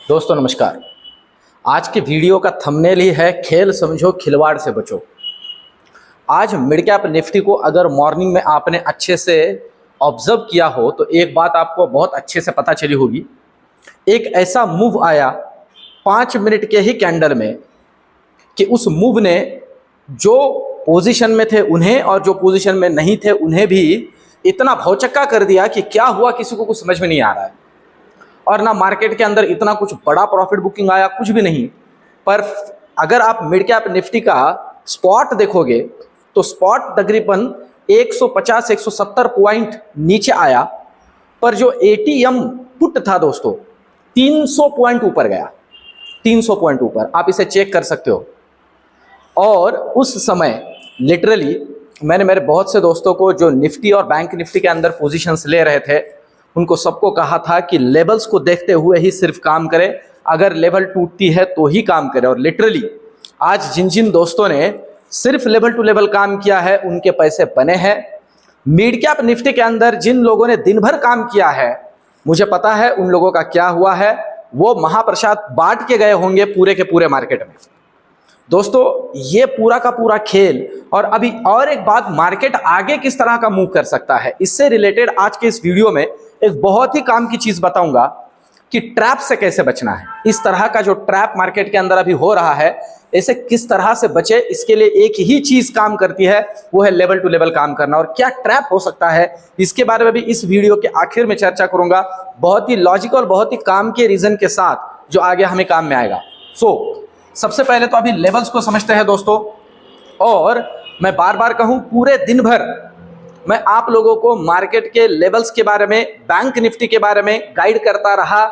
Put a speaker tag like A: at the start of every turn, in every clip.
A: दोस्तों नमस्कार। आज के वीडियो का थंबनेल ही है खेल समझो खिलवाड़ से बचो। आज मिड कैप निफ्टी को अगर मॉर्निंग में आपने अच्छे से ऑब्जर्व किया हो तो एक बात आपको बहुत अच्छे से पता चली होगी। एक ऐसा मूव आया 5 मिनट के ही कैंडल में कि उस मूव ने जो पोजीशन में थे उन्हें और जो पोजीशन में नहीं थे उन्हें भी इतना भौचक्का कर दिया कि क्या हुआ किसी को कुछ समझ में नहीं आ रहा है। और ना मार्केट के अंदर इतना कुछ बड़ा प्रॉफिट बुकिंग आया, कुछ भी नहीं। पर अगर आप मिड कैप निफ्टी का स्पॉट देखोगे तो स्पॉट तकरीबन 150-170 पॉइंट नीचे आया, पर जो एटीएम पुट था दोस्तों 300 पॉइंट ऊपर गया। 300 पॉइंट ऊपर आप इसे चेक कर सकते हो। और उस समय लिटरली मैंने मेरे बहुत से दोस्तों को जो निफ्टी और बैंक निफ्टी के अंदर पोजीशंस ले रहे थे उनको सबको कहा था कि लेवल्स को देखते हुए ही सिर्फ काम करें, अगर लेवल टूटती है तो ही काम करें। और लिटरली आज जिन जिन दोस्तों ने सिर्फ लेवल टू लेवल काम किया है उनके पैसे बने हैं। मिड कैप निफ्टी के अंदर जिन लोगों ने दिन भर काम किया है मुझे पता है उन लोगों का क्या हुआ है। वो महाप्रसाद बांट के गए होंगे पूरे के पूरे मार्केट में। दोस्तों ये पूरा का पूरा खेल। और अभी और एक बात, मार्केट आगे किस तरह का मूव कर सकता है, इससे रिलेटेड आज के इस वीडियो में एक बहुत ही काम की चीज बताऊंगा कि ट्रैप से कैसे बचना है। इस तरह का जो ट्रैप मार्केट के अंदर अभी हो रहा है इसे किस तरह से बचे, इसके लिए एक ही चीज काम करती है, वो है लेवल टू लेवल काम करना। और क्या ट्रैप हो सकता है इसके बारे में भी इस वीडियो के आखिर में चर्चा करूंगा, बहुत ही लॉजिकल, बहुत ही काम के रीजन के साथ जो आगे हमें काम में आएगा। सबसे पहले तो अभी लेवल्स को समझते हैं दोस्तों। और मैं बार बार कहूं, पूरे दिन भर मैं आप लोगों को मार्केट के लेवल्स के बारे में, बैंक निफ्टी के बारे में गाइड करता रहा।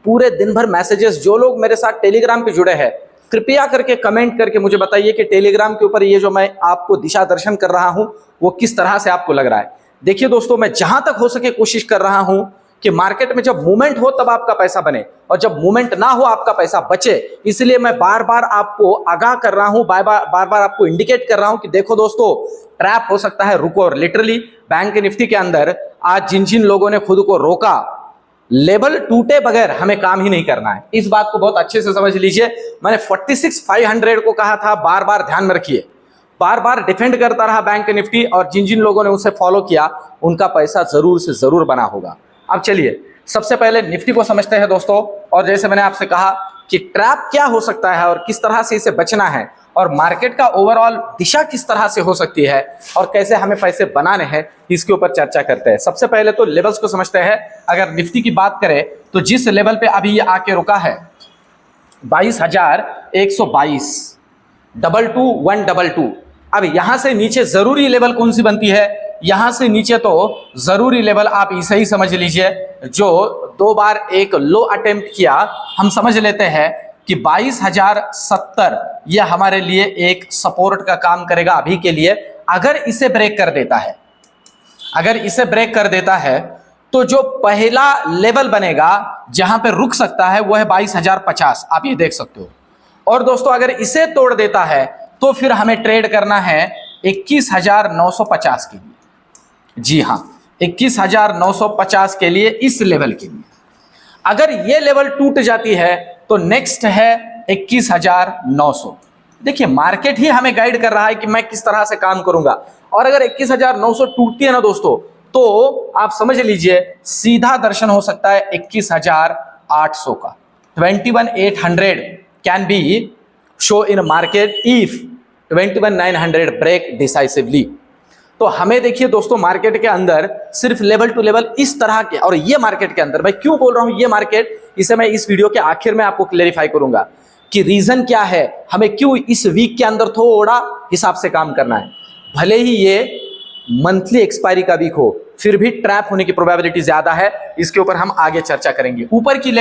A: पूरे दिन भर मैसेजेस, जो लोग मेरे साथ टेलीग्राम पे जुड़े हैं कृपया करके कमेंट करके मुझे बताइए कि टेलीग्राम के ऊपर ये जो मैं आपको दिशा दर्शन कर रहा हूं वो किस तरह से आपको लग रहा है। देखिए दोस्तों, मैं जहां तक हो सके कोशिश कर रहा हूं कि मार्केट में जब मूवमेंट हो तब आपका पैसा बने और जब मूवमेंट ना हो आपका पैसा बचे। इसलिए मैं बार बार आपको आगाह कर रहा हूं, बार बार आपको इंडिकेट कर रहा हूं कि देखो दोस्तों ट्रैप हो सकता है, रुको। और लिटरली बैंक निफ्टी के अंदर आज जिन जिन लोगों ने खुद को रोका, लेवल टूटे बगैर हमें काम ही नहीं करना है। इस बात को बहुत अच्छे से समझ लीजिए। मैंने 46,500 को कहा था, बार बार ध्यान में रखिए। बार बार डिफेंड करता रहा बैंक निफ्टी, और जिन जिन लोगों ने उसे फॉलो किया उनका पैसा जरूर से जरूर बना होगा। अब चलिए सबसे पहले निफ्टी को समझते हैं दोस्तों। और जैसे मैंने आपसे कहा कि ट्रैप क्या हो सकता है और किस तरह से इसे बचना है, और मार्केट का ओवरऑल दिशा किस तरह से हो सकती है और कैसे हमें पैसे बनाने हैं, इसके ऊपर चर्चा करते हैं। सबसे पहले तो लेवल्स को समझते हैं। अगर निफ्टी की बात करें तो जिस लेवल पे अभी ये आके रुका है 22,122, 22,122। अब यहां से नीचे जरूरी लेवल कौन सी बनती है? यहां से नीचे तो जरूरी लेवल आप इसे ही समझ लीजिए, जो 2 बार एक लो अटेम्प्ट किया, हम समझ लेते हैं कि 22,070 यह हमारे लिए एक सपोर्ट का काम करेगा अभी के लिए। अगर इसे ब्रेक कर देता है, अगर इसे ब्रेक कर देता है तो जो पहला लेवल बनेगा जहां पे रुक सकता है वो है 22,050, आप ये देख सकते हो। और दोस्तों अगर इसे तोड़ देता है तो फिर हमें ट्रेड करना है 21,950 के लिए। जी हां, 21,950 के लिए, इस लेवल के लिए। अगर ये लेवल टूट जाती है तो नेक्स्ट है 21,900। देखिए मार्केट ही हमें गाइड कर रहा है कि मैं किस तरह से काम करूंगा। और अगर 21,900 टूटती है ना दोस्तों, तो आप समझ लीजिए सीधा दर्शन हो सकता है 21,800 का। 21,800 can be show in market if 21,900 break decisively. तो हमें देखिए दोस्तों मार्केट के अंदर सिर्फ लेवल टू लेवल इस तरह के, और ये मार्केट के अंदर मैं क्यों बोल रहा हूं ये मार्केट, इसे मैं इस वीडियो के आखिर में आपको क्लेरिफाई करूंगा कि रीजन क्या है, हमें क्यों इस वीक के अंदर थोड़ा हिसाब से काम करना है। भले ही ये मंथली एक्सपायरी का वीक हो फिर भी ट्रैप होने की प्रोबेबिलिटी ज्यादा है। इसके ऊपर हम आगे चर्चा करेंगे। ऊपर की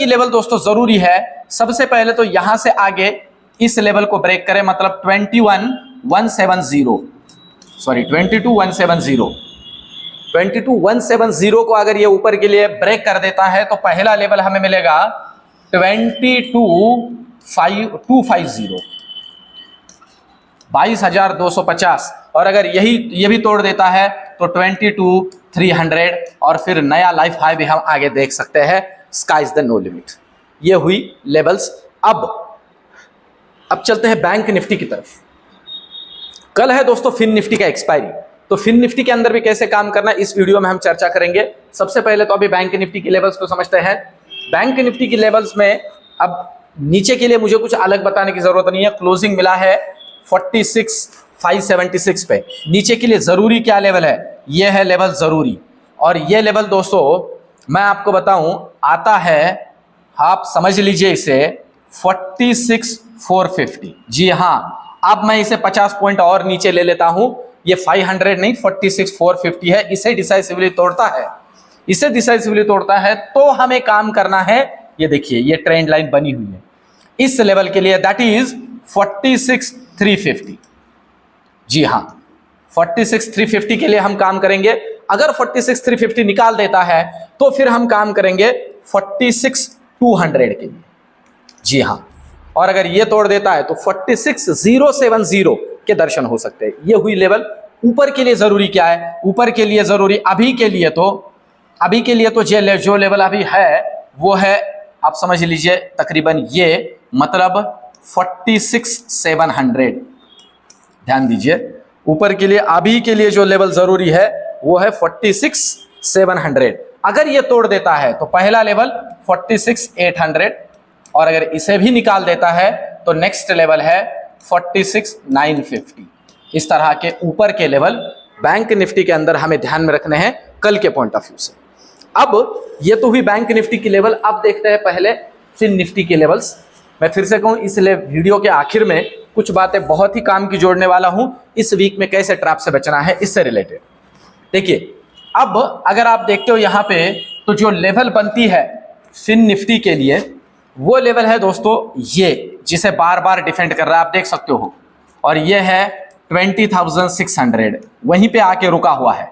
A: लेवल दोस्तों जरूरी है। सबसे पहले तो यहां से आगे इस लेवल को ब्रेक करें, मतलब 22,170 को अगर ये ऊपर के लिए ब्रेक कर देता है तो पहला लेवल हमें मिलेगा 22,250, 22,250। और अगर ये भी तोड़ देता है तो 22,300, और फिर नया लाइफ हाई भी हम आगे देख सकते हैं। Sky is the no limit. ये हुई लेवल्स। अब चलते हैं बैंक निफ्टी की तरफ। कल है दोस्तों फिन निफ्टी का एक्सपायरी, तो फिन निफ्टी के अंदर भी कैसे काम करना है इस वीडियो में हम चर्चा करेंगे। सबसे पहले तो अभी बैंक निफ्टी की लेवल्स को समझते हैं। बैंक निफ्टी की लेवल्स में अब नीचे के लिए मुझे कुछ अलग बताने की जरूरत नहीं है। क्लोजिंग मिला है 46,576 पे। नीचे के लिए जरूरी क्या लेवल है, ये है लेवल जरूरी, और ये लेवल दोस्तों मैं आपको बताऊं आता है, आप समझ लीजिए इसे 46,450। जी हाँ, अब मैं इसे 50 पॉइंट और नीचे ले लेता हूं, ये 500 नहीं 46,450 है। इसे डिसाइसिवली तोड़ता है, इसे डिसाइसिवली तोड़ता है तो हमें काम करना है। ये देखिए ये ट्रेंड लाइन बनी हुई है इस लेवल के लिए, दैट इज 46,350। जी हाँ, 46,350 के लिए हम काम करेंगे। अगर 46,350 निकाल देता है तो फिर हम काम करेंगे 46,200 के लिए। जी हाँ, और अगर ये तोड़ देता है तो 46,070 के दर्शन हो सकते हैं। ये हुई लेवल। ऊपर के लिए जरूरी क्या है, ऊपर के लिए जरूरी अभी के लिए तो जो लेवल अभी है वो है, आप समझ लीजिए तकरीबन ये मतलब 46,700। ध्यान दीजिए, ऊपर के लिए अभी के लिए जो लेवल जरूरी है वो है 46,700। अगर ये तोड़ देता है तो पहला लेवल 46,800, और अगर इसे भी निकाल देता है तो नेक्स्ट लेवल है 46,950। इस तरह के ऊपर के लेवल बैंक निफ्टी के अंदर हमें ध्यान में रखने हैं कल के पॉइंट ऑफ व्यू से। अब ये तो हुई बैंक निफ्टी की लेवल। अब देखते हैं पहले फिन निफ्टी के लेवल्स। मैं फिर से कहूं, इसलिए वीडियो के आखिर में कुछ बातें बहुत ही काम की जोड़ने वाला हूं, इस वीक में कैसे ट्रैप से बचना है इससे रिलेटेड। देखिए, अब अगर आप देखते हो यहां पे तो जो लेवल बनती है फिन निफ्टी के लिए वो लेवल है दोस्तों ये, जिसे बार बार डिफेंड कर रहा है, आप देख सकते हो, और ये है 20,600, वहीं पे आके रुका हुआ है।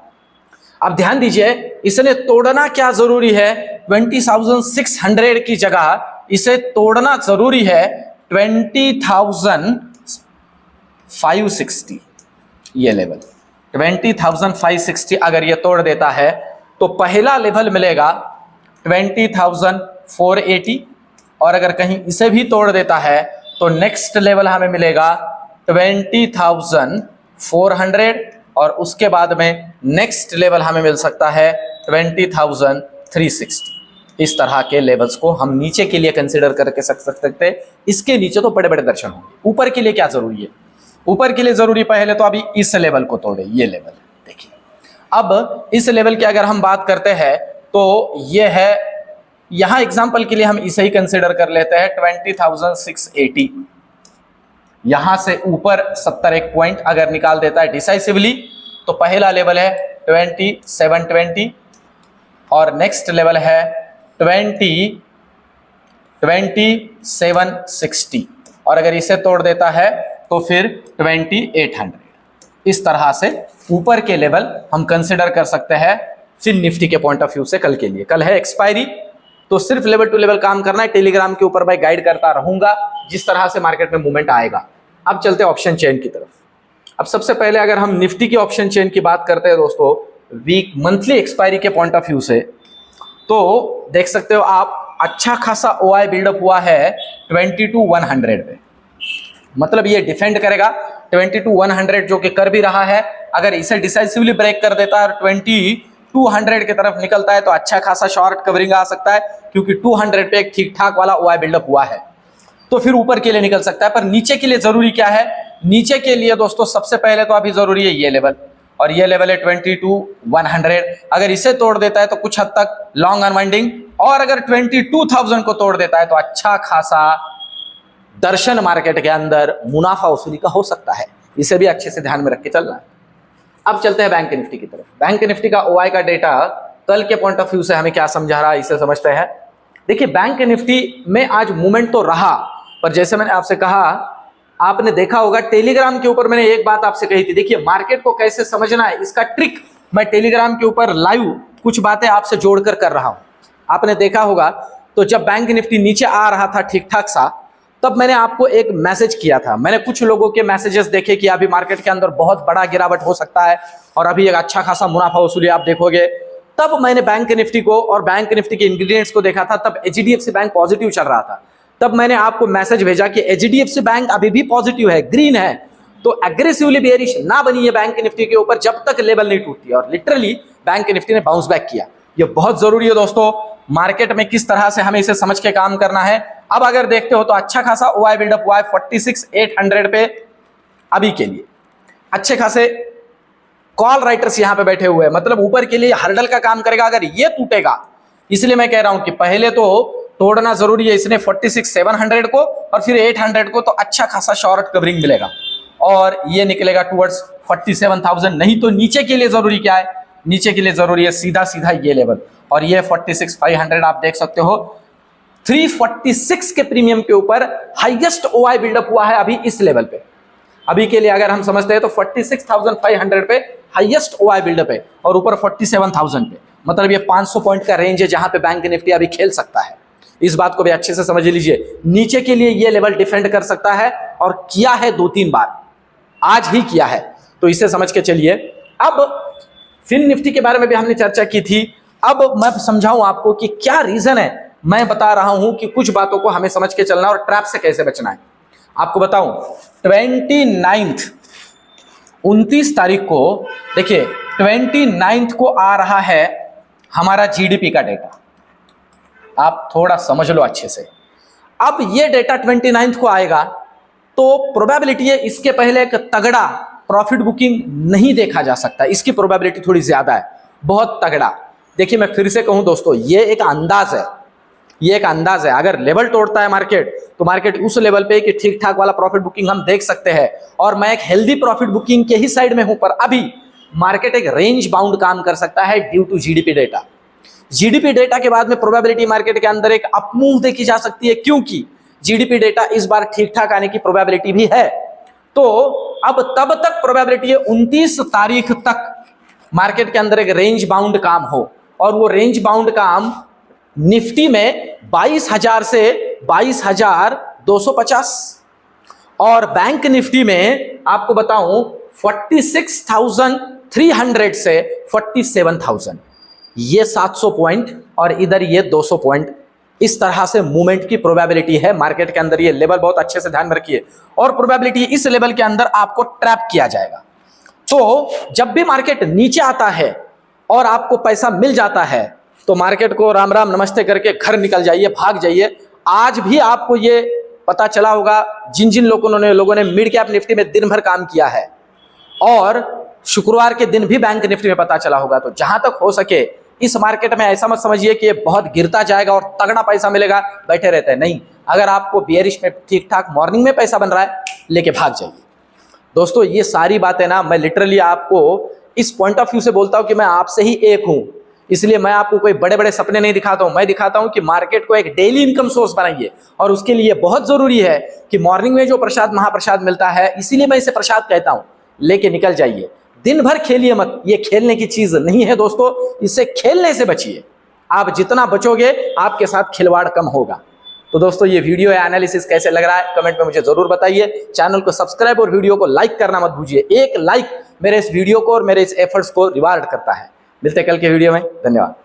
A: अब ध्यान दीजिए, इसने तोड़ना क्या जरूरी है, 20,600 की जगह इसे तोड़ना जरूरी है 20,560। ये लेवल 20,560 अगर ये तोड़ देता है तो पहला लेवल मिलेगा 20,480, और अगर कहीं इसे भी तोड़ देता है तो नेक्स्ट लेवल हमें मिलेगा 20,400, और उसके बाद में नेक्स्ट लेवल हमें मिल सकता है 20,360। इस तरह के लेवल्स को हम नीचे के लिए कंसीडर करके सकते हैं। इसके नीचे तो बड़े बड़े दर्शन होंगे। ऊपर के लिए क्या जरूरी है, ऊपर के लिए जरूरी पहले तो अभी इस लेवल को तोड़े, ये लेवल देखिए। अब इस लेवल की अगर हम बात करते हैं तो ये है, यहां एग्जांपल के लिए हम इसे ही कंसीडर कर लेते हैं 20,680। यहां से ऊपर 70 एक पॉइंट अगर निकाल देता है डिसाइसिवली तो पहला लेवल है 20,720, और नेक्स्ट लेवल है 20,760, और अगर इसे तोड़ देता है तो फिर 20,800। इस तरह से ऊपर के लेवल हम कंसिडर कर सकते हैं फिन निफ्टी के पॉइंट ऑफ व्यू से कल के लिए। कल है एक्सपायरी, तो सिर्फ लेवल टू लेवल काम करना है। टेलीग्राम के ऊपर मैं गाइड करता रहूंगा जिस तरह से मार्केट में मूवमेंट आएगा। अब चलते हैं ऑप्शन चेन की तरफ। अब सबसे पहले अगर हम निफ्टी की ऑप्शन चेन की बात करते हैं दोस्तों वीक मंथली एक्सपायरी के पॉइंट ऑफ व्यू से, तो देख सकते हो आप अच्छा खासा ओआई बिल्डअप हुआ है 22,100 पे। मतलब ये डिफेंड करेगा 22,100 जो कि कर भी रहा है। अगर इसे डिसाइसिवली ब्रेक कर देता है और 22,200 की तरफ निकलता है तो अच्छा खासा शॉर्ट कवरिंग आ सकता है, क्योंकि 200 पे एक ठीक ठाक वाला ओआई बिल्डअप हुआ है, तो फिर ऊपर के लिए निकल सकता है। पर नीचे के लिए जरूरी क्या है, नीचे के लिए दोस्तों सबसे पहले तो अभी जरूरी है ये लेवल, और ये लेवल है 22,100। अगर इसे तोड़ देता है तो कुछ हद तक लॉन्ग अनवाइंडिंग, और अगर 22,000 को तोड़ देता है तो अच्छा खासा दर्शन मार्केट के अंदर मुनाफा वसूली का हो सकता है। इसे भी अच्छे से ध्यान में रख के चलना है। अब चलते हैं बैंक निफ्टी की तरफ। बैंक निफ्टी का ओआई का डेटा कल के पॉइंट ऑफ व्यू से हमें क्या समझा रहा है इसे समझते हैं। देखिए, बैंक निफ्टी में आज मूवमेंट तो रहा, पर जैसे मैंने आपसे कहा, आपने देखा होगा टेलीग्राम के ऊपर मैंने एक बात आपसे कही थी। देखिए, मार्केट को कैसे समझना है इसका ट्रिक मैं टेलीग्राम के ऊपर लाइव कुछ बातें आपसे जोड़कर कर रहा हूं। आपने देखा होगा तो जब बैंक निफ्टी नीचे आ रहा था ठीक ठाक सा, तब मैंने आपको एक मैसेज किया था। मैंने कुछ लोगों के मैसेजेस देखे कि अभी मार्केट के अंदर बहुत बड़ा गिरावट हो सकता है और अभी एक अच्छा खासा मुनाफा वसूली आप देखोगे। तब मैंने बैंक निफ्टी को और बैंक निफ्टी के इंग्रेडिएंट्स को देखा था, तब एचडीएफसी बैंक पॉजिटिव चल रहा था। तब मैंने आपको मैसेज भेजा कि एचडीएफसी बैंक अभी भी पॉजिटिव है, ग्रीन है, तो एग्रेसिवली बेयरिश ना बनिए बैंक निफ्टी के ऊपर जब तक लेवल नहीं टूटती। और लिटरली बैंक निफ्टी ने बाउंस बैक किया। ये बहुत जरूरी है दोस्तों, मार्केट में किस तरह से हमें इसे समझ के काम करना है। अब अगर देखते हो तो अच्छा खासा ओआई बिल्डअप हुआ है 46,800 पे अभी के लिए। अच्छे खासे कॉल राइटर्स यहां पे बैठे हुए हैं, मतलब ऊपर के लिए हर्डल का काम करेगा अगर ये टूटेगा। इसलिए मैं कह रहा हूं कि पहले तो तोड़ना जरूरी है इसने 46,700 को और फिर 800 को, तो अच्छा खासा शॉर्ट कवरिंग मिलेगा और ये निकलेगा टुवर्ड्स 47,000। नहीं तो नीचे के लिए जरूरी क्या है, नीचे के लिए जरूरी है सीधा सीधा ये लेवल, और ये 46,500 आप देख सकते हो। 346 के प्रीमियम के ऊपर हाईएस्ट ओआई बिल्डअप हुआ है अभी इस लेवल पे। अभी के लिए अगर हम समझते हैं तो 46,500 पे हाईएस्ट ओआई बिल्डअप है और ऊपर 47,000 पे, मतलब ये 500 पॉइंट का रेंज है जहां पे बैंक निफ्टी अभी खेल सकता है। इस बात को भी अच्छे से समझ लीजिए, नीचे के लिए ये लेवल डिफेंड कर सकता है और किया है 2-3 बार, आज ही किया है, तो इसे समझ के चलिए। अब फिन निफ्टी के बारे में भी हमने चर्चा की थी। अब मैं समझाऊं आपको कि क्या रीजन है। मैं बता रहा हूं कि कुछ बातों को हमें समझ के चलना और ट्रैप से कैसे बचना है। आपको बताऊं 29 तारीख को, देखिए 29 को आ रहा है हमारा जीडीपी का डेटा, आप थोड़ा समझ लो अच्छे से। अब ये डेटा 29 को आएगा तो प्रोबेबिलिटी है इसके पहले एक तगड़ा प्रॉफिट बुकिंग नहीं देखा जा सकता, इसकी प्रोबेबिलिटी थोड़ी ज्यादा है, बहुत तगड़ा। देखिए मैं फिर से कहूं दोस्तों, ये एक अंदाज है, ये एक अंदाज है। अगर लेवल तोड़ता है मार्केट तो मार्केट उस लेवल पे कि ठीक ठाक वाला प्रॉफिट बुकिंग हम देख सकते हैं, और मैं एक हेल्दी प्रॉफिट बुकिंग के ही साइड में हूं। पर अभी मार्केट एक रेंज बाउंड काम कर सकता है due to GDP data. GDP data के बाद में प्रोबेबिलिटी मार्केट के अंदर एक अपमूव देखी जा सकती है, क्योंकि जीडीपी डेटा इस बार ठीक ठाक आने की प्रोबेबिलिटी भी है। तो अब तब तक प्रोबेबिलिटी है 29 तारीख तक मार्केट के अंदर एक रेंज बाउंड काम हो, और वो रेंज बाउंड काम निफ्टी में 22,000 से 22,250 और बैंक निफ्टी में आपको बताऊं 46,300 से 47,000, ये 700 पॉइंट और इधर ये 200 पॉइंट, इस तरह से मूवमेंट की प्रोबेबिलिटी है मार्केट के अंदर। ये लेवल बहुत अच्छे से ध्यान में रखिए, और प्रोबेबिलिटी इस लेवल के अंदर आपको ट्रैप किया जाएगा। तो जब भी मार्केट नीचे आता है और आपको पैसा मिल जाता है तो मार्केट को राम राम नमस्ते करके घर निकल जाइए, भाग जाइए। आज भी आपको ये पता चला होगा जिन जिन लोगों ने मिड कैप निफ्टी में दिन भर काम किया है, और शुक्रवार के दिन भी बैंक निफ्टी में पता चला होगा। तो जहां तक हो सके इस मार्केट में ऐसा मत समझिए कि ये बहुत गिरता जाएगा और तगड़ा पैसा मिलेगा, बैठे रहते हैं, नहीं। अगर आपको बियरिश में ठीक ठाक मॉर्निंग में पैसा बन रहा है, लेके भाग जाइए। दोस्तों ये सारी बातें ना मैं लिटरली आपको इस पॉइंट ऑफ व्यू से बोलता हूं कि मैं आपसे ही एक हूं, इसलिए मैं आपको कोई बड़े बड़े सपने नहीं दिखाता हूं। मैं दिखाता हूं कि मार्केट को एक डेली इनकम सोर्स बनाइए, और उसके लिए बहुत जरूरी है कि मॉर्निंग में जो प्रसाद महाप्रसाद मिलता है, इसीलिए मैं इसे प्रसाद कहता हूं, लेके निकल जाइए। दिन भर खेलिए मत, ये खेलने की चीज नहीं है दोस्तों, इससे खेलने से बचिए। आप जितना बचोगे आपके साथ खिलवाड़ कम होगा। तो दोस्तों ये वीडियो या एनालिसिस कैसे लग रहा है कमेंट में मुझे जरूर बताइए। चैनल को सब्सक्राइब और वीडियो को लाइक करना मत भूलिए। एक लाइक मेरे इस वीडियो को और मेरे इस एफर्ट्स को रिवार्ड करता है। मिलते हैं कल के वीडियो में, धन्यवाद।